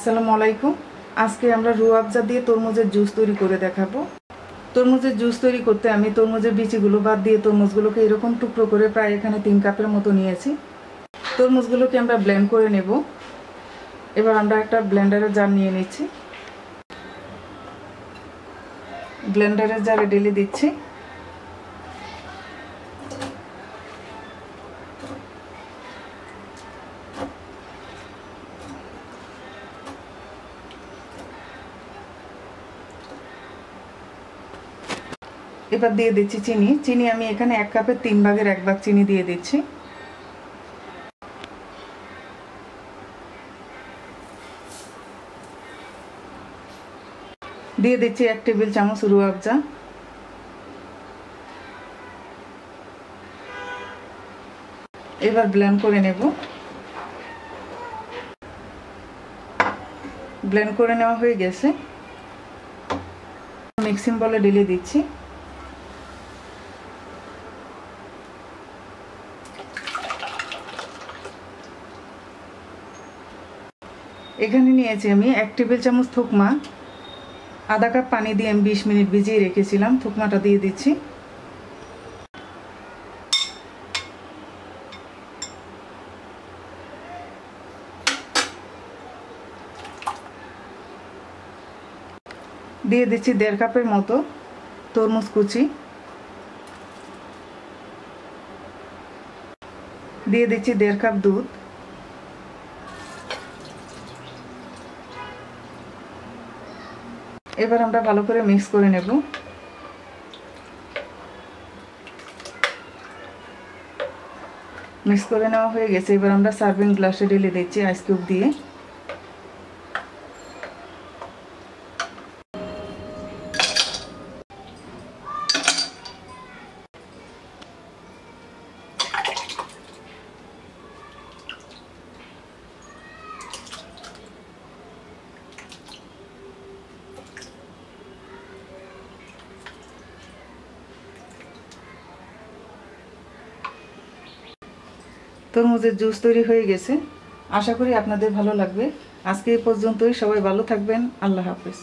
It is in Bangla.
আসসালামু আলাইকুম। আজকে আমরা রুহ আফজা দিয়ে তরমুজের জুস তৈরি করে দেখাবো। তরমুজের জুস তৈরি করতে আমি তরমুজের বিচিগুলো বাদ দিয়ে তরমুজগুলোকে এরকম টুকরো করে প্রায় এখানে 3 কাপের মতো নিয়েছি। তরমুজগুলোকে আমরা ব্লেন্ড করে নেব। এবার আমরা একটা ব্লেন্ডারের জার নিয়ে নিচ্ছি। ব্লেন্ডারের জারে ঢেলে দিচ্ছি। এবার দিয়ে দিচ্ছি চিনি আমি এখানে 1 কাপের 3 ভাগের 1 ভাগ চিনি দিয়ে দিচ্ছি। দিয়ে দিচ্ছি 1 টেবিল চামচ রুহ আফজা। এবার ব্লেন্ড করে নেব। ব্লেন্ড করে নেওয়া হয়ে গেছে। মিক্সিং বলে ঢেলে দিচ্ছি। এখানে নিয়েছি আমি 1 টেবিল চামচ থুকমা। আধা কাপ পানি দিয়ে আমি 20 মিনিট ভিজিয়ে রেখেছিলাম। থুকমাটা দিয়ে দিচ্ছি। দিয়ে দিচ্ছি 1.5 কাপের মতো তরমুজ কুচি। দিয়ে দিচ্ছি 1.5 কাপ দুধ। এবার আমরা ভালো করে মিক্স করে নেব। মিক্স করে নেওয়া হয়ে গেছে। এবার আমরা সার্ভিং গ্লাসে ঢেলে দিচ্ছি আইস কিউব দিয়ে। তরমুজের জুস তৈরি হয়ে গেছে। আশা করি আপনাদের ভালো লাগবে। আজকে এই পর্যন্তই। সবাই ভালো থাকবেন। আল্লাহ হাফেজ।